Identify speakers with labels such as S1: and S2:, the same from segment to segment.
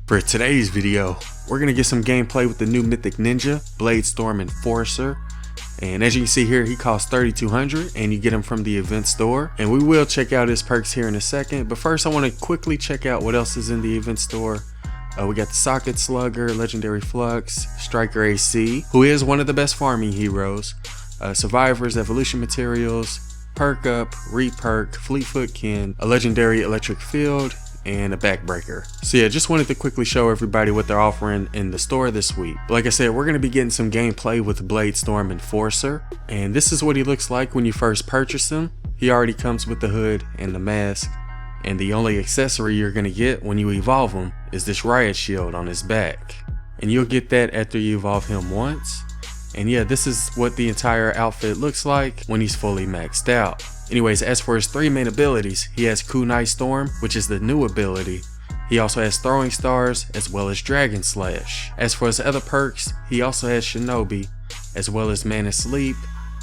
S1: For today's video, we're gonna get some gameplay with the new Mythic Ninja, Bladestorm Enforcer. And as you can see here, he costs 3,200 and you get him from the event store. And we will check out his perks here in a second, but first I want to quickly check out what else is in the event store. We got the Socket Slugger, Legendary Flux, Striker AC, who is one of the best farming heroes, Survivors, Evolution Materials, Perk Up, Reperk, Fleetfoot Kin, a Legendary Electric Field, and a Backbreaker. So yeah, just wanted to quickly show everybody what they're offering in the store this week. But like I said, we're going to be getting some gameplay with Bladestorm Enforcer, and this is what he looks like when you first purchase him. He already comes with the hood and the mask, and the only accessory you're going to get when you evolve him is this riot shield on his back, and you'll get that after you evolve him once. And yeah, this is what the entire outfit looks like when he's fully maxed out. Anyways, as for his three main abilities, he has Kunai Storm, which is the new ability. He also has Throwing Stars as well as Dragon Slash. As for his other perks, he also has Shinobi as well as Mana Sleep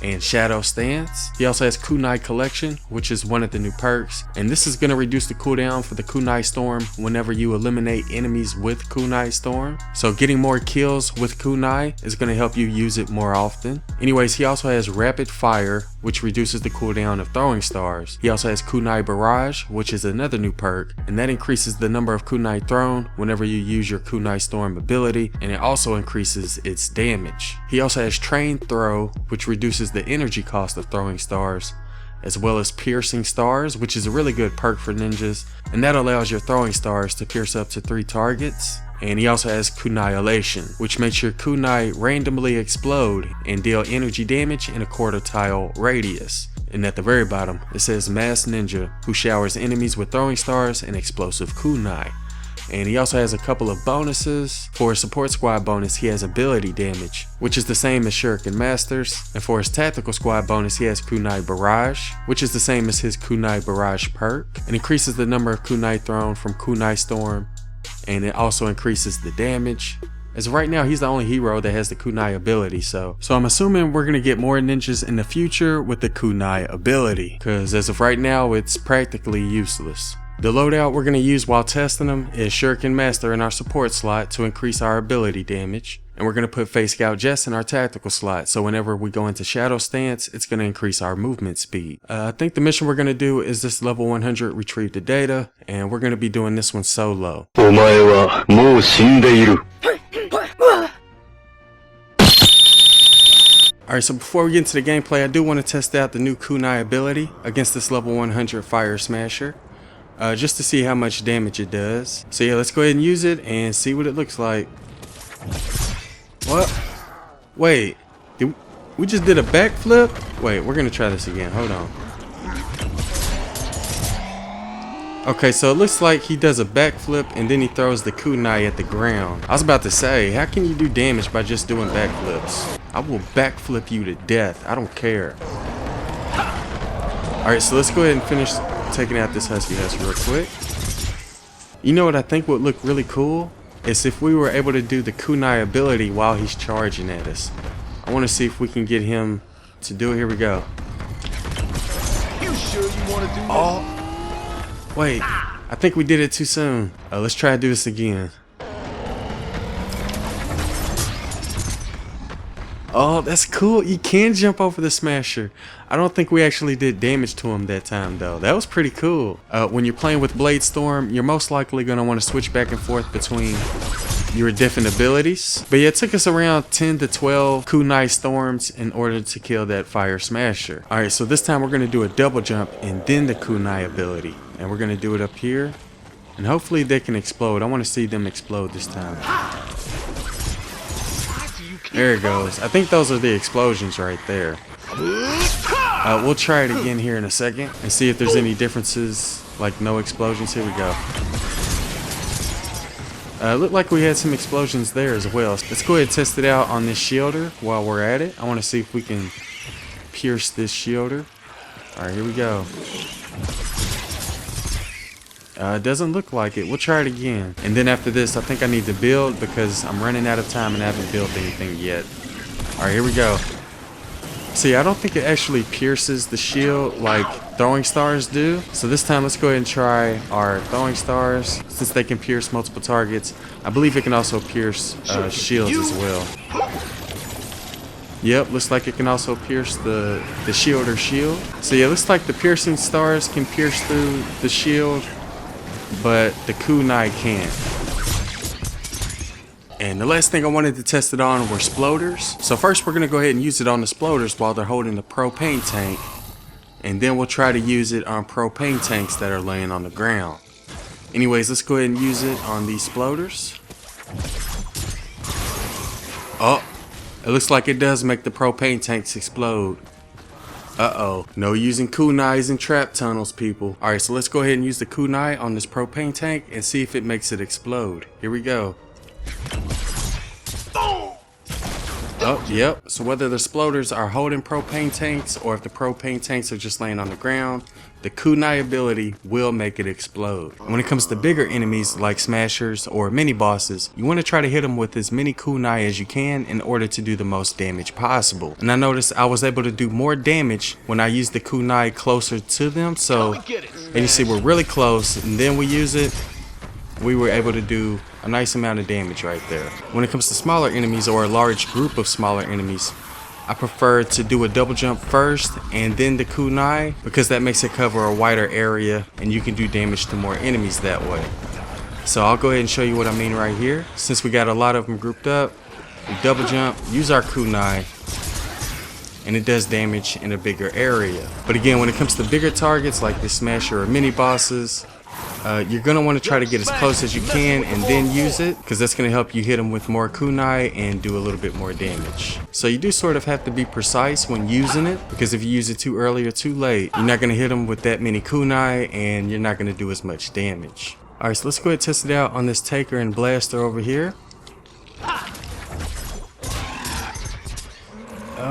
S1: and Shadow Stance. He also has Kunai Collection, which is one of the new perks, and this is going to reduce the cooldown for the Kunai Storm whenever you eliminate enemies with Kunai Storm. So getting more kills with Kunai is going to help you use it more often. Anyways, he also has Rapid Fire, which reduces the cooldown of Throwing Stars. He also has Kunai Barrage, which is another new perk, and that increases the number of kunai thrown whenever you use your Kunai Storm ability, and it also increases its damage. He also has Train Throw, which reduces the energy cost of Throwing Stars, as well as Piercing Stars, which is a really good perk for ninjas, and that allows your Throwing Stars to pierce up to 3 targets. And he also has Kunai-Elation, which makes your kunai randomly explode and deal energy damage in a quarter tile radius. And at the very bottom, it says Masked Ninja, who showers enemies with Throwing Stars and explosive kunai. And he also has a couple of bonuses. For his support squad bonus, he has ability damage, which is the same as Shuriken Masters. And for his tactical squad bonus, he has Kunai Barrage, which is the same as his Kunai Barrage perk, and increases the number of kunai thrown from Kunai Storm, and it also increases the damage. As of right now, he's the only hero that has the kunai ability, so I'm assuming we're gonna get more ninjas in the future with the kunai ability, because as of right now, it's practically useless. The loadout we're going to use while testing them is Shuriken Master in our support slot to increase our ability damage. And we're going to put Face Scout Jess in our tactical slot, so whenever we go into Shadow Stance, it's going to increase our movement speed. I think the mission we're going to do is this level 100 retrieve the data, and we're going to be doing this one solo. Alright, so before we get into the gameplay, I do want to test out the new kunai ability against this level 100 Fire Smasher. Just to see how much damage it does. So yeah, let's go ahead and use it and see what it looks like. What? Wait, we just did a backflip? Wait, we're gonna try this again, hold on. Okay, so it looks like he does a backflip and then he throws the kunai at the ground. I was about to say, how can you do damage by just doing backflips? I will backflip you to death, I don't care. Alright, so let's go ahead and finish taking out this Husky Husk real quick. You know what I think would look really cool? Is if we were able to do the kunai ability while he's charging at us. I want to see if we can get him to do it. Here we go.
S2: You sure you want to do this?
S1: Oh, wait. I think we did it too soon. Let's try to do this again. Oh, that's cool. You can jump over the smasher. I don't think we actually did damage to him that time though. That was pretty cool. When you're playing with Bladestorm, you're most likely going to want to switch back and forth between your different abilities. But yeah, it took us around 10 to 12 kunai storms in order to kill that Fire Smasher. Alright, so this time we're going to do a double jump and then the kunai ability. And we're going to do it up here. And hopefully they can explode. I want to see them explode this time. There it goes. I think those are the explosions right there. We'll try it again here in a second and see if there's any differences, like no explosions. Here we go. Looked like we had some explosions there as well. Let's go ahead and test it out on this shielder while we're at it. I want to see if we can pierce this shielder. Alright, here we go. It doesn't look like it. We'll try it again. And then after this, I think I need to build because I'm running out of time and I haven't built anything yet. Alright, here we go. See, I don't think it actually pierces the shield like throwing stars do. So this time let's go ahead and try our throwing stars. Since they can pierce multiple targets, I believe it can also pierce shields as well. Yep, looks like it can also pierce the shield or shield. So yeah, looks like the piercing stars can pierce through the shield, but the kunai can't. And the last thing I wanted to test it on were sploders. So first we're going to go ahead and use it on the sploders while they're holding the propane tank. And then we'll try to use it on propane tanks that are laying on the ground. Anyways, let's go ahead and use it on these sploders. Oh, it looks like it does make the propane tanks explode. Uh-oh. No using kunais in trap tunnels, people. Alright, so let's go ahead and use the kunai on this propane tank and see if it makes it explode. Here we go. Oh, yep. So whether the sploders are holding propane tanks or if the propane tanks are just laying on the ground, the kunai ability will make it explode. When it comes to bigger enemies like smashers or mini bosses, you want to try to hit them with as many kunai as you can in order to do the most damage possible. And I noticed I was able to do more damage when I used the kunai closer to them. So, and you see we're really close and then we use it, we were able to do a nice amount of damage right there. When it comes to smaller enemies or a large group of smaller enemies, I prefer to do a double jump first and then the kunai because that makes it cover a wider area and you can do damage to more enemies that way. So I'll go ahead and show you what I mean right here. Since we got a lot of them grouped up, we double jump, use our kunai, and it does damage in a bigger area. But again, when it comes to bigger targets like the smasher or mini bosses, you're going to want to try to get as close as you can and then use it because that's going to help you hit them with more kunai and do a little bit more damage. So you do sort of have to be precise when using it because if you use it too early or too late, you're not going to hit them with that many kunai and you're not going to do as much damage. Alright, so let's go ahead and test it out on this Taker and Blaster over here.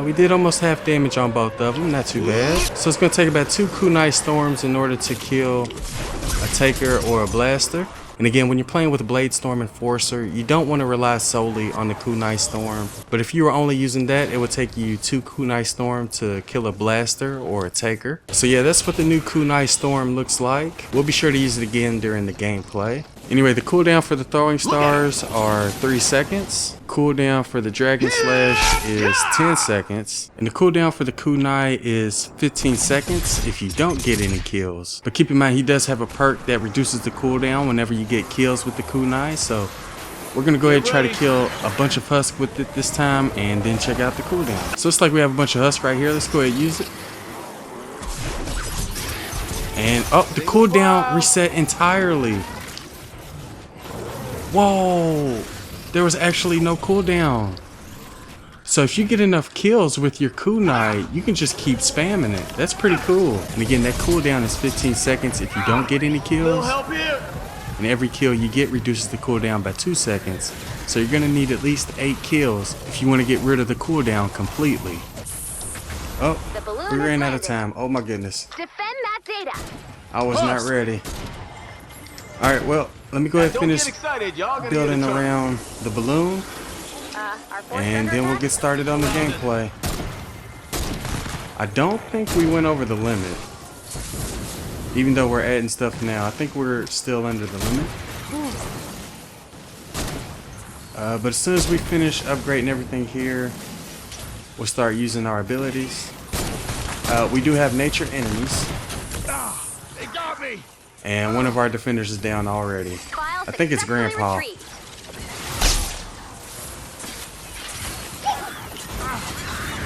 S1: We did almost half damage on both of them, not too bad. So it's going to take about 2 kunai storms in order to kill a Taker or a Blaster. And again, when you're playing with a Bladestorm Enforcer, you don't want to rely solely on the kunai storm. But if you were only using that, it would take you 2 kunai storm to kill a Blaster or a Taker. So yeah, that's what the new kunai storm looks like. We'll be sure to use it again during the gameplay. Anyway, the cooldown for the throwing stars are 3 seconds. Cooldown for the Dragon Slash is 10 seconds. And the cooldown for the kunai is 15 seconds if you don't get any kills. But keep in mind, he does have a perk that reduces the cooldown whenever you get kills with the kunai. So we're going to go ahead and try to kill a bunch of Husk with it this time and then check out the cooldown. So it's like we have a bunch of Husk right here. Let's go ahead and use it. And oh, the cooldown reset entirely. Whoa, there was actually no cooldown. So if you get enough kills with your kunai, you can just keep spamming it. That's pretty cool. And again, that cooldown is 15 seconds if you don't get any kills. And every kill you get reduces the cooldown by 2 seconds. So you're gonna need at least 8 kills if you want to get rid of the cooldown completely. Oh, we ran out of time. Oh my goodness.
S3: Defend that data.
S1: I was not ready. Alright, well, let me go ahead and finish building around the balloon, and then we'll get started on the gameplay. I don't think we went over the limit, even though we're adding stuff now. I think we're still under the limit. But as soon as we finish upgrading everything here, we'll start using our abilities. We do have nature enemies.
S2: They got me.
S1: And one of our defenders is down already. I think it's Grandpa.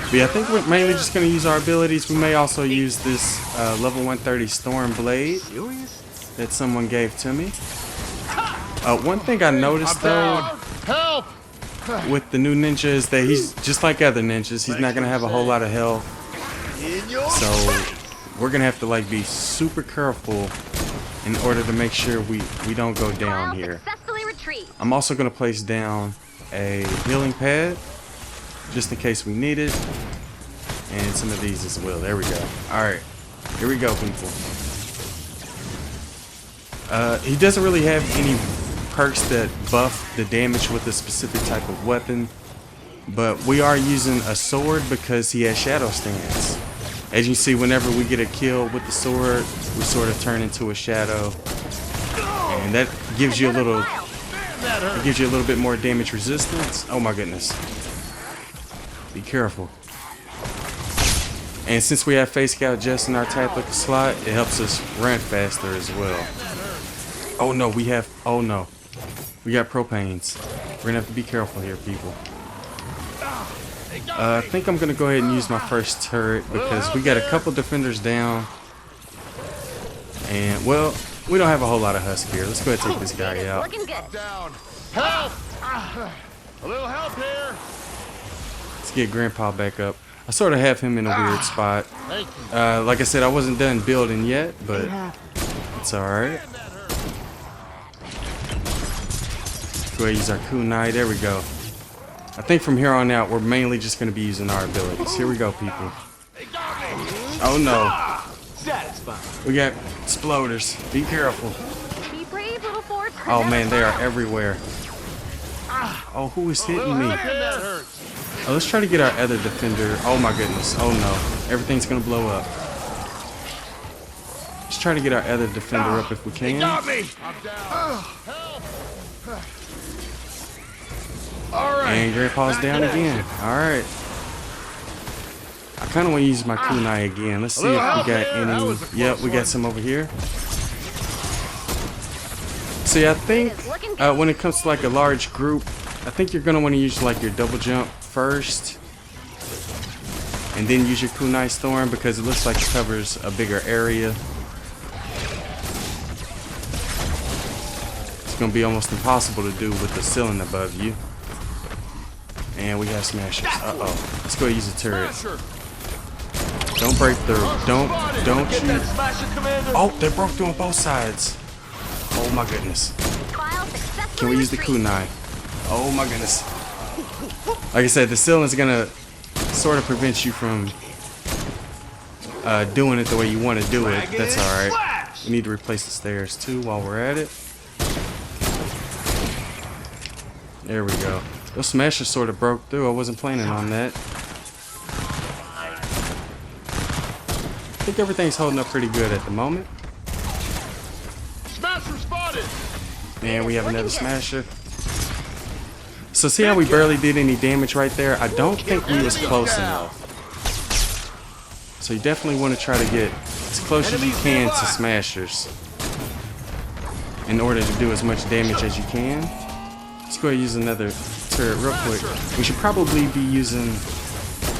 S1: But yeah, I think we're mainly just going to use our abilities. We may also use this level 130 Storm Blade that someone gave to me. One thing I noticed though with the new ninja is that he's just like other ninjas. He's not going to have a whole lot of health. So we're going to have to like be super careful in order to make sure we don't go down here. I'm also going to place down a healing pad just in case we need it, and some of these as well. There we go. Alright, here we go, people. He doesn't really have any perks that buff the damage with a specific type of weapon, but we are using a sword because he has shadow stance. As you see, whenever we get a kill with the sword, we sort of turn into a shadow, and that gives you a little bit more damage resistance. Oh my goodness. Be careful. And since we have Face Scout just in our tactical slot, it helps us run faster as well. Oh no, we got propanes. We're gonna have to be careful here, people. I think I'm gonna go ahead and use my first turret because we got a couple defenders down. And well, we don't have a whole lot of husk here. Let's go ahead and take this guy out.
S2: Down. Help! A little help here.
S1: Let's get Grandpa back up. I sort of have him in a weird spot. Like I said, I wasn't done building yet, but it's alright. Go ahead and use our kunai. There we go. I think from here on out, we're mainly just going to be using our abilities. Here we go, people. Oh no. We got exploders. Be careful.
S3: Be brave, little Fort.
S1: Oh man, they are everywhere. Oh, who is hitting me? Oh, let's try to get our other defender. Oh my goodness. Oh no. Everything's going to blow up. Let's try to get our other defender up if we can.
S2: Got me.
S1: And Grandpa's down again. Alright. I kind of want to use my kunai again. Let's see if we got any. Yep, we got some over here. See, I think when it comes to like a large group, I think you're going to want to use like your double jump first. And then use your kunai storm because it looks like it covers a bigger area. It's going to be almost impossible to do with the ceiling above you. And we got smashers. Uh-oh. Let's go use a turret. Don't break through. Don't you. Oh, they broke through on both sides. Oh my goodness. Can we use the kunai? Oh my goodness. Like I said, the ceiling's gonna sort of prevent you from doing it the way you want to do it. That's alright. We need to replace the stairs too while we're at it. There we go. Those smashers sort of broke through. I wasn't planning on that. I think everything's holding up pretty good at the moment.
S2: Smasher spotted.
S1: And we have another smasher. So see how we barely did any damage right there? I don't think we was close enough. So you definitely want to try to get as close as you can to smashers in order to do as much damage as you can. Let's go ahead and use another turret real quick. We should probably be using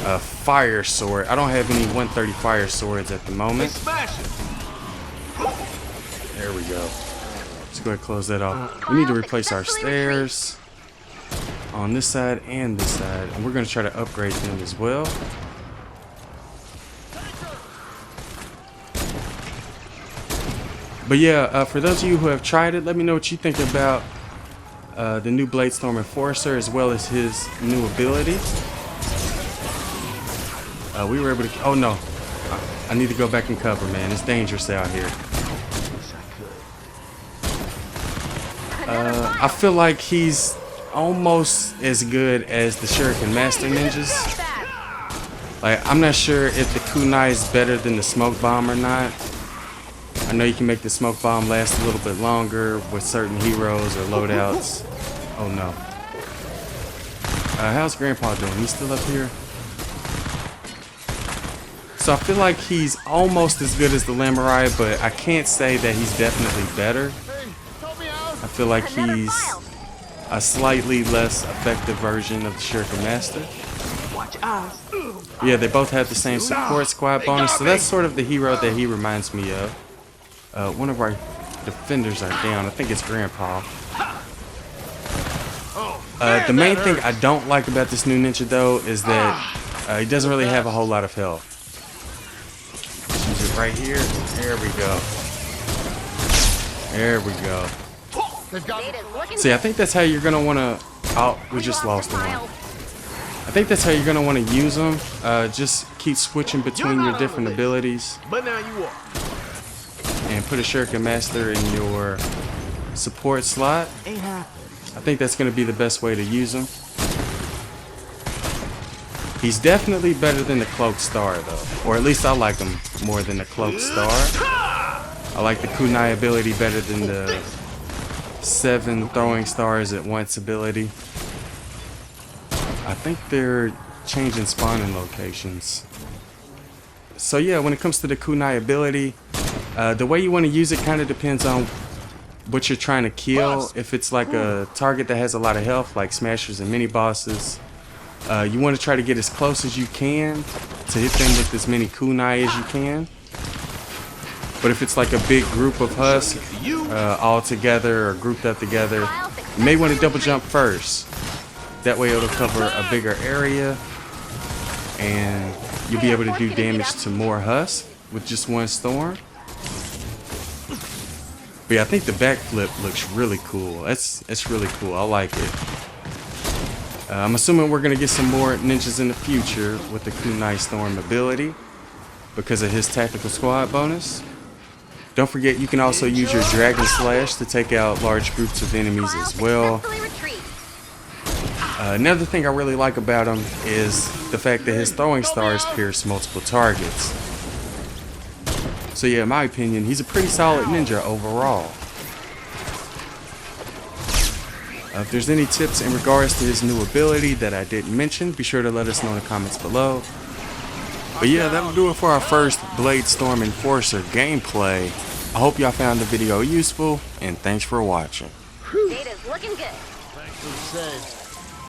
S1: a fire sword. I don't have any 130 fire swords at the moment. There we go. Let's go ahead and close that off. We need to replace our stairs on this side and this side, and we're going to try to upgrade them as well. But yeah, for those of you who have tried it, let me know what you think about the new Bladestorm Enforcer as well as his new ability. We were able to. Oh no, I need to go back and cover, man. It's dangerous out here. I feel like he's almost as good as the Shuriken Master Ninjas. Like, I'm not sure if the kunai is better than the smoke bomb or not. I know you can make the smoke bomb last a little bit longer with certain heroes or loadouts. Oh no. How's Grandpa doing? He's still up here? So I feel like he's almost as good as the Lamurai, but I can't say that he's definitely better. I feel like he's a slightly less effective version of the Shuriken Master. Yeah, they both have the same support squad bonus, so that's sort of the hero that he reminds me of. One of our defenders are down. I think it's Grandpa. The main thing I don't like about this new ninja though is that he doesn't really have a whole lot of health. Use it right here. There we go. There we go. See, I think that's how you're gonna want to. Oh, we just lost one. I think that's how you're gonna want to use them. Just keep switching between your different abilities.
S2: But now you are.
S1: And put a Shuriken Master in your support slot. I think that's going to be the best way to use them. He's definitely better than the Cloak Star though, or at least I like him more than the Cloak Star. I like the Kunai ability better than the 7 throwing stars at once ability. I think they're changing spawning locations. So yeah, when it comes to the Kunai ability, the way you want to use it kind of depends on what you're trying to kill. If it's like a target that has a lot of health, like smashers and mini bosses, you want to try to get as close as you can to hit them with as many kunai as you can. But if it's like a big group of husks all together or grouped up together, you may want to double jump first. That way it'll cover a bigger area and you'll be able to do damage to more husks with just one storm. But yeah, I think the backflip looks really cool. It's really cool. I like it. I'm assuming we're going to get some more ninjas in the future with the Kunai Storm ability because of his tactical squad bonus. Don't forget, you can also use your Dragon Slash to take out large groups of enemies as well. Another thing I really like about him is the fact that his throwing stars pierce multiple targets. So yeah, in my opinion, he's a pretty solid ninja overall. If there's any tips in regards to his new ability that I didn't mention, be sure to let us know in the comments below. But yeah, that'll do it for our first Bladestorm Enforcer gameplay. I hope y'all found the video useful, and thanks for watching.
S3: Data's looking good.
S2: Thanks for the save.